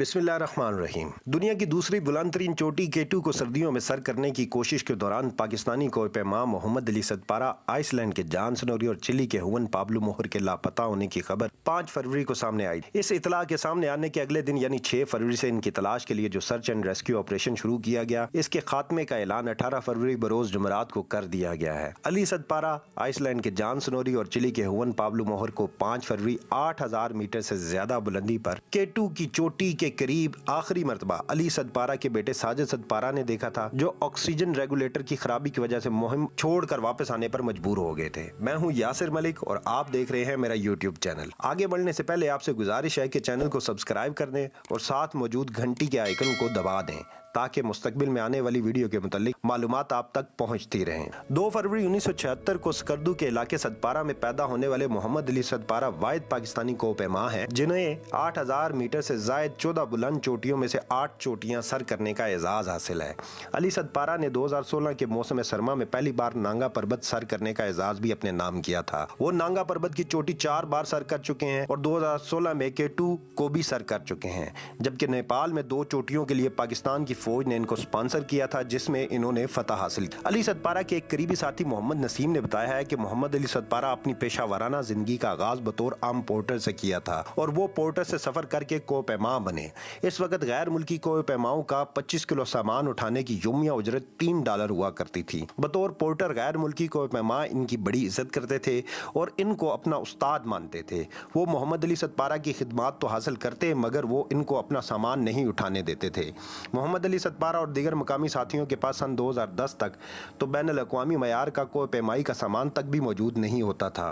बिस्मिल्लाहिर्रहमानिर्रहीम। दुनिया की दूसरी बुलंद तरीन चोटी K2 को सर्दियों में सर करने की कोशिश के दौरान पाकिस्तानी कोहपेमा मोहम्मद अली सदपारा, आइसलैंड के जॉन स्नोरी और चिली के हुवन पाब्लो मोहर के लापता होने की खबर 5 फरवरी को सामने आई। इस इतला के सामने आने के अगले दिन यानी 6 फरवरी से इनकी तलाश के लिए जो सर्च एंड रेस्क्यू ऑपरेशन शुरू किया गया, इसके खात्मे का ऐलान 18 फरवरी बरोज जुमेरात को कर दिया गया है। अली सदपारा, आइसलैंड के जॉन स्नोरी और चिली के हुवन पाब्लो मोहर को 5 फरवरी 8000 मीटर से ज्यादा बुलंदी पर K2 की चोटी के करीब आखिरी मर्तबा अली सदपारा के बेटे साजिद सदपारा ने देखा था, जो ऑक्सीजन रेगुलेटर की खराबी की वजह से मुहिम छोड़कर वापस आने पर मजबूर हो गए थे। मैं हूं यासिर मलिक और आप देख रहे हैं मेरा यूट्यूब चैनल। आगे बढ़ने से पहले आपसे गुजारिश है कि चैनल को सब्सक्राइब कर दें और साथ मौजूद घंटी के आइकन को दबा दें ताकि मुस्तकबिल में आने वाली वीडियो के मुतालिक मालूमात आप तक पहुंचती रहें। 2 फरवरी 1976 को स्कर्दू के इलाके सदपारा में पैदा होने वाले मोहम्मद अली सदपारा वाहिद पाकिस्तानी कोहपेमा हैं जिन्हें 8000 मीटर से जायद 14 बुलंद चोटियों में से 8 चोटियां सर करने का एजाज हासिल है। अली सदपारा ने 2016 के मौसम सरमा में पहली बार नांगा पर्वत सर करने का एजाज भी अपने नाम किया था। वो नांगा पर्वत की चोटी 4 बार सर कर चुके हैं और 2016 में K2 को भी सर कर चुके हैं, जबकि नेपाल में 2 चोटियों के लिए पाकिस्तान की फौज ने इनको स्पॉन्सर किया था, जिसमें इन्होंने फतह हासिल की। अली सदपारा के एक करीबी साथी मोहम्मद नसीम ने बताया है कि मोहम्मद अली सदपारा अपनी पेशा वाराना जिंदगी का आगाज बतौर आम पोर्टर से किया था और वो पोर्टर से सफर करके कोहपेमा बने। इस वक्त गैर मुल्की कोहपेमाओं का 25 किलो सामान उठाने की यौमिया उजरत $3 हुआ करती थी। बतौर पोर्टर गैर मुल्की कोहपेमा इनकी बड़ी इज्जत करते थे और इनको अपना उस्ताद मानते थे। वो मोहम्मद अली सदपारा की खिदमत तो हासिल करते मगर वो इनको अपना सामान नहीं उठाने देते थे। मोहम्मद अली सदपारा और दीगर मकामी साथियों के पास सन 2010 तक तो बैनुल-अक़वामी मयार का कोहपेमाई का सामान तक भी मौजूद नहीं होता था।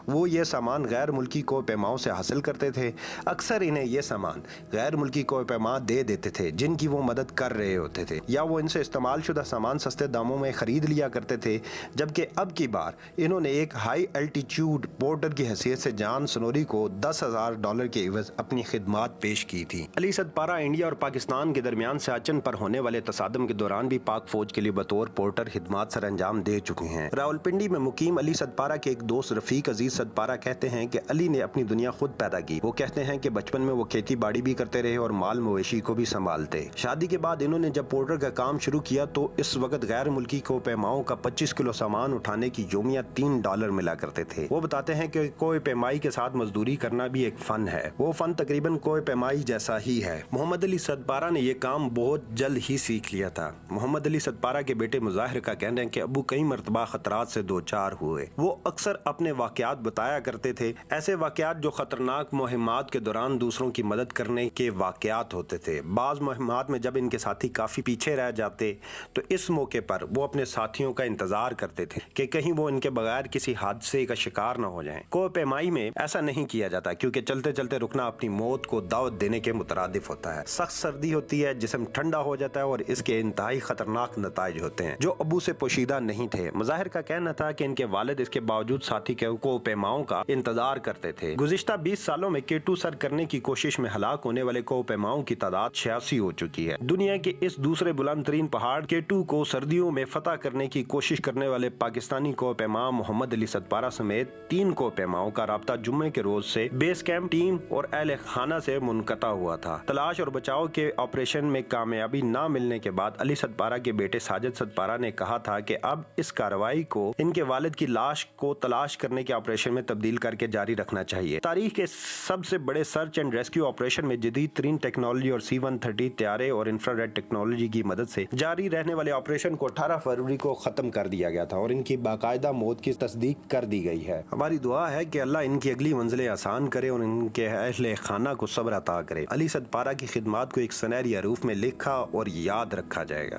वो ये सामान गैर मुल्की कोहपेमाओं से हासिल करते थे। अक्सर इन्हें ये सामान गैर मुल्की कोहपेमा दे देते थे जिनकी वो मदद कर रहे होते थे, या वो इनसे इस्तेमाल शुदा सामान सस्ते दामों में खरीद लिया करते थे। जबकि अब की बार इन्होंने एक हाई एल्टीट्यूड पोर्टर की हैसियत से जॉन स्नोरी को $10,000 के इवज अपनी खिदमत पेश की थी। अली सदपारा इंडिया और पाकिस्तान के दरमियान सियाचिन पर होने वाले तसादम के दौरान भी पाक फौज के लिए बतौर पोर्टर खिदमत सर अंजाम दे चुके हैं। रावलपिंडी में मुकीम अली सदपारा के एक दोस्त रफीक अजीज सदपारा कहते हैं कि अली ने अपनी दुनिया खुद पैदा की। वो कहते हैं कि बचपन में वो खेती बाड़ी भी करते रहे और माल मवेशी को भी संभालते। शादी के बाद इन्होंने जब पोर्टर का काम शुरू किया तो इस वक्त गैर मुल्की कोहपेमाओं का 25 किलो सामान उठाने की यौमिया $3 मिला करते थे। वो बताते हैं कि कोहपेमाई के साथ मजदूरी करना भी एक फन है। वो फन तकरीबन कोहपेमाई जैसा ही है। मोहम्मद अली सदपारा ने ये काम बहुत जल्द ही सीख लिया था। मोहम्मद अली सदपारा के बेटे मुजाहिर का कहना है कि अबू कई मरतबा खतरात से दो चार हुए। वो अक्सर अपने वाकयात बताया करते थे, ऐसे वाकयात जो खतरनाक मुहिमात के दौरान दूसरों की मदद करने के वाकयात होते थे। बाज मुहिमात में जब इनके साथी काफी पीछे रह जाते तो इस मौके पर वो अपने साथियों का इंतजार करते थे कि कहीं वो इनके बगैर किसी हादसे का शिकार न हो जाएं। कोहपेमाई में ऐसा नहीं किया जाता क्योंकि चलते चलते रुकना अपनी मौत को दावत देने के मुतरादिफ होता है। सख्त सर्दी होती है, जिस्म ठंडा हो जाता है और इसके इंतहाई खतरनाक नताइज होते हैं जो अबू से पोशीदा नहीं थे। मुजाहिर का कहना था कि इनके वालिद इसके बावजूद साथी के कोहपेमाओं का इंतजार करते थे। गुज़िश्ता 20 सालों में K2 सर करने की कोशिश में हलाक होने वाले कोहपेमाओं की तादाद 86 हो चुकी है। दुनिया के इस दूसरे बुलंद तरीन पहाड़ K2 को सर्दियों में फतह करने की कोशिश करने वाले पाकिस्तानी कोहपेमा मोहम्मद अली सदपारा समेत 3 कोहपेमाओं का राब्ता जुम्मे के रोज से बेस कैंप टीम और अहले खाना से मुनक़ता हुआ था। तलाश और बचाव के ऑपरेशन में कामयाबी न मिलने के बाद अली सदपारा के बेटे साजिद सदपारा ने कहा था कि अब इस कार्रवाई को इनके वालिद की लाश को तलाश करने के ऑपरेशन में तब्दील करके जारी रखना चाहिए। तारीख के सबसे बड़े सर्च एंड रेस्क्यू ऑपरेशन में जदीद तरीन टेक्नोलॉजी और C-130 तैयारे और इंफ्रारेड टेक्नोलॉजी की मदद से जारी रहने वाले ऑपरेशन को 18 फरवरी को खत्म कर दिया गया था और इनकी बाकायदा मौत की तस्दीक कर दी गई है। हमारी दुआ है कि अल्लाह इनकी अगली मंजिलें आसान करे और इनके अहले खाना को सब्र अता करे। अली सदपारा की खिदमत को एक सुनहरी हरूफ में लिखा और याद रखा जाएगा।